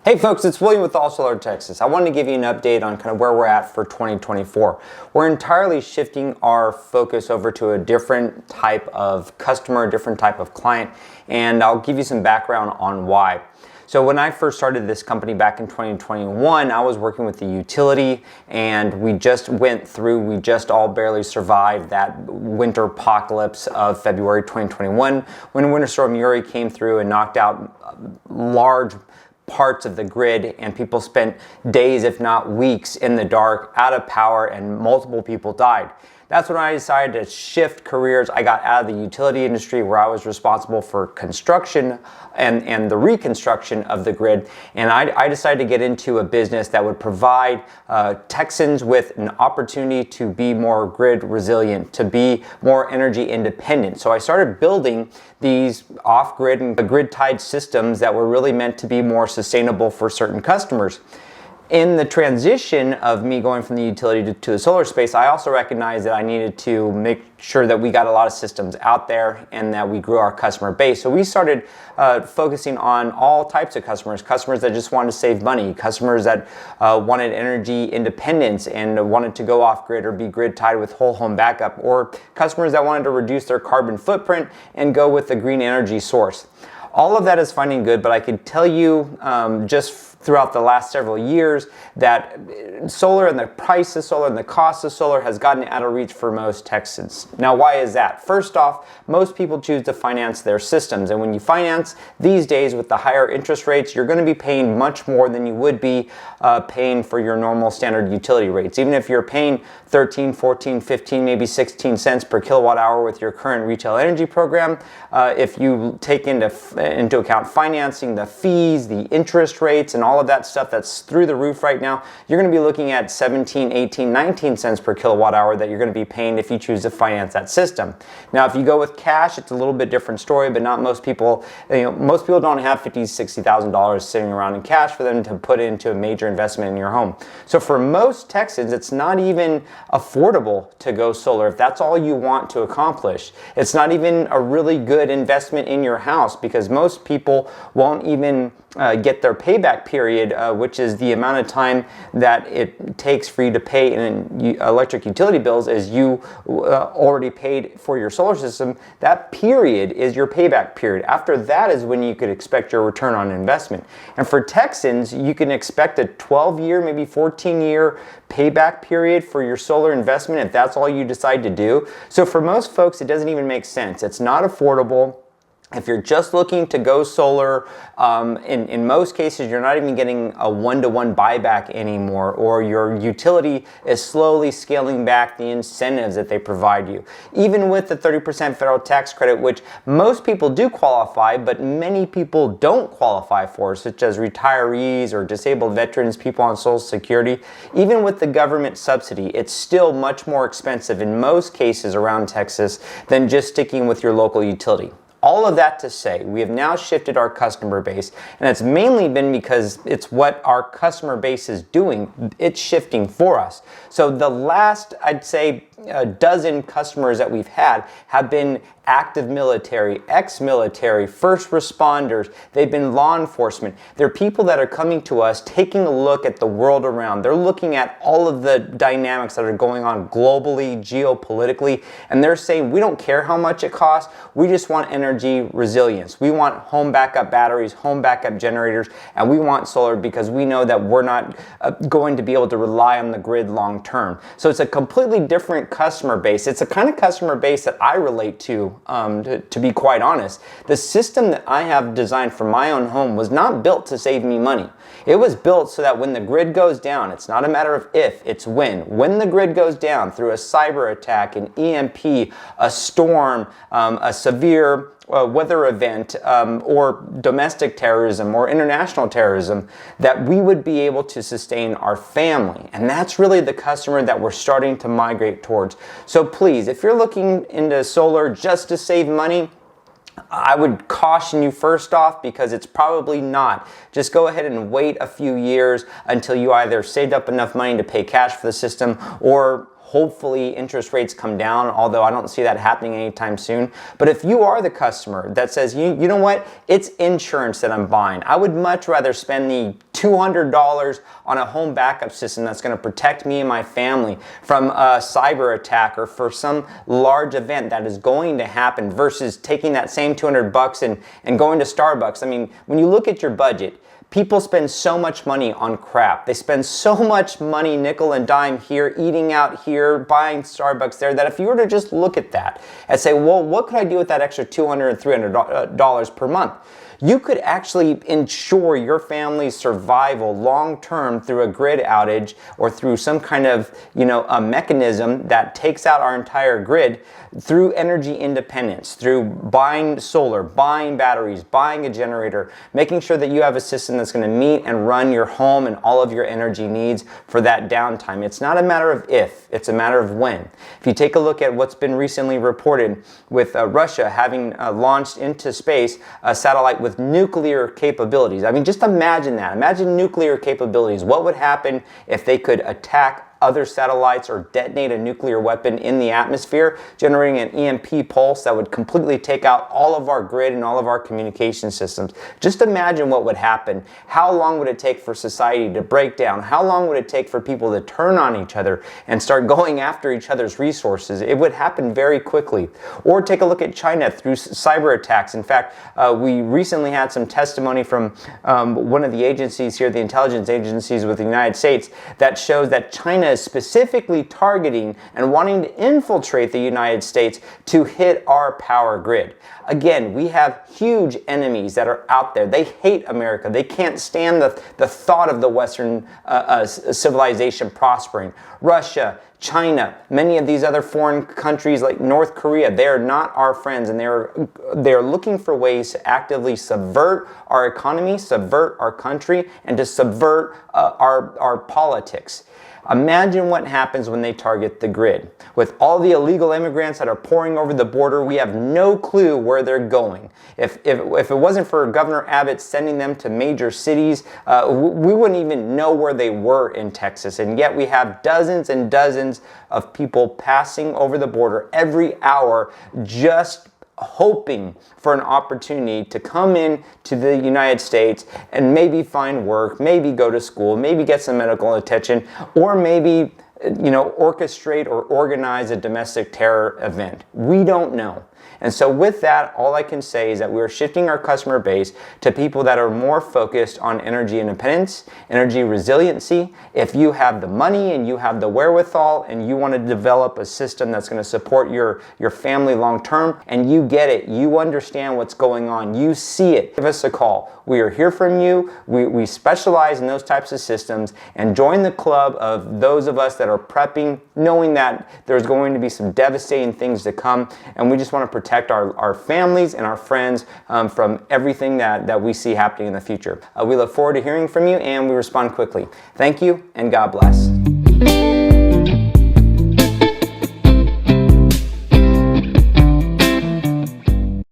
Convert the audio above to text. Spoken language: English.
Hey folks, it's William with All Solar Texas. I wanted to give you an update on kind of where we're at for 2024. We're entirely shifting our focus over to a different type of customer, a different type of client, and I'll give you some background on why. So when I first started this company back in 2021, I was working with the utility, and we just all barely survived that winter apocalypse of February 2021 when Winter Storm Uri came through and knocked out large parts of the grid, and people spent days, if not weeks, in the dark, out of power, and multiple people died. That's when I decided to shift careers. I got out of the utility industry, where I was responsible for construction and the reconstruction of the grid, and I decided to get into a business that would provide Texans with an opportunity to be more grid resilient, to be more energy independent. So I started building these off-grid and grid-tied systems that were really meant to be more sustainable for certain customers. In the transition of me going from the utility to the solar space, I also recognized that I needed to make sure that we got a lot of systems out there and that we grew our customer base. So we started focusing on all types of customers that just wanted to save money, customers that wanted energy independence and wanted to go off grid or be grid tied with whole home backup, or customers that wanted to reduce their carbon footprint and go with a green energy source. All of that is fine and good, but I could tell you just throughout the last several years that solar and the price of solar and the cost of solar has gotten out of reach for most Texans. Now, why is that? First off, most people choose to finance their systems, and when you finance these days with the higher interest rates, you're going to be paying much more than you would be paying for your normal standard utility rates. Even if you're paying 13, 14, 15, maybe 16 cents per kilowatt hour with your current retail energy program, if you take into account financing, the fees, the interest rates, and all of that stuff that's through the roof right now, you're going to be looking at 17, 18, 19 cents per kilowatt hour that you're going to be paying if you choose to finance that system. Now, if you go with cash, it's a little bit different story, but not most people, most people don't have $50,000, $60,000 sitting around in cash for them to put into a major investment in your home. So for most Texans, it's not even affordable to go solar if that's all you want to accomplish. It's not even a really good investment in your house, because most people won't even get their payback period, which is the amount of time that it takes for you to pay in electric utility bills as you already paid for your solar system. That period is your payback period. After that is when you could expect your return on investment. And for Texans, you can expect a 12-year, maybe 14-year payback period for your solar investment if that's all you decide to do. So for most folks, it doesn't even make sense. It's not affordable. If you're just looking to go solar, in most cases, you're not even getting a one-to-one buyback anymore, or your utility is slowly scaling back the incentives that they provide you. Even with the 30% federal tax credit, which most people do qualify, but many people don't qualify for, such as retirees or disabled veterans, people on Social Security, even with the government subsidy, it's still much more expensive in most cases around Texas than just sticking with your local utility. All of that to say, we have now shifted our customer base, and it's mainly been because it's what our customer base is doing. It's shifting for us. So the last, I'd say, a dozen customers that we've had have been active military, ex-military, first responders. They've been law enforcement. They're people that are coming to us, taking a look at the world around. They're looking at all of the dynamics that are going on globally, geopolitically, and they're saying, we don't care how much it costs. We just want energy resilience. We want home backup batteries, home backup generators, and we want solar because we know that we're not going to be able to rely on the grid long term. So it's a completely different customer base. It's a kind of customer base that I relate to be quite honest. The system that I have designed for my own home was not built to save me money. It was built so that when the grid goes down, it's not a matter of if, it's when. When the grid goes down through a cyber attack, an EMP, a storm, a severe weather event, or domestic terrorism or international terrorism, that we would be able to sustain our family. And that's really the customer that we're starting to migrate towards. So please, if you're looking into solar just to save money, I would caution you first off, because it's probably not. Just go ahead and wait a few years until you either saved up enough money to pay cash for the system, or Hopefully interest rates come down, although I don't see that happening anytime soon. But if you are the customer that says, you know what, it's insurance that I'm buying. I would much rather spend the $200 on a home backup system that's going to protect me and my family from a cyber attack or for some large event that is going to happen versus taking that same $200 and going to Starbucks. I mean, when you look at your budget, people spend so much money on crap. They spend so much money nickel and dime here, eating out here, buying Starbucks there, that if you were to just look at that and say, well, what could I do with that extra $200 and $300 per month? You could actually ensure your family's survival long-term through a grid outage or through some kind of, a mechanism that takes out our entire grid through energy independence, through buying solar, buying batteries, buying a generator, making sure that you have a system that's going to meet and run your home and all of your energy needs for that downtime. It's not a matter of if, it's a matter of when. If you take a look at what's been recently reported with Russia having launched into space a satellite with nuclear capabilities. I mean, just imagine that. Imagine nuclear capabilities. What would happen if they could attack other satellites or detonate a nuclear weapon in the atmosphere, generating an EMP pulse that would completely take out all of our grid and all of our communication systems? Just imagine what would happen. How long would it take for society to break down? How long would it take for people to turn on each other and start going after each other's resources? It would happen very quickly. Or take a look at China through cyber attacks. In fact, we recently had some testimony from one of the agencies here, the intelligence agencies with the United States, that shows that China is specifically targeting and wanting to infiltrate the United States to hit our power grid. Again, we have huge enemies that are out there. They hate America. They can't stand the thought of the Western civilization prospering. Russia, China, many of these other foreign countries like North Korea, they are not our friends, and they're looking for ways to actively subvert our economy, subvert our country, and to subvert our politics. Imagine what happens when they target the grid. With all the illegal immigrants that are pouring over the border, we have no clue where they're going. If it wasn't for Governor Abbott sending them to major cities, we wouldn't even know where they were in Texas. And yet we have dozens and dozens of people passing over the border every hour, just hoping for an opportunity to come in to the United States and maybe find work, maybe go to school, maybe get some medical attention, or maybe orchestrate or organize a domestic terror event. We don't know. And so with that, all I can say is that we're shifting our customer base to people that are more focused on energy independence, energy resiliency. If you have the money and you have the wherewithal and you want to develop a system that's going to support your family long term, and you get it, you understand what's going on, you see it, give us a call. We are here from you. We specialize in those types of systems, and join the club of those of us that are prepping, knowing that there's going to be some devastating things to come, and we just want to protect our families and our friends from everything that we see happening in the future. We look forward to hearing from you, and we respond quickly. Thank you, and God bless.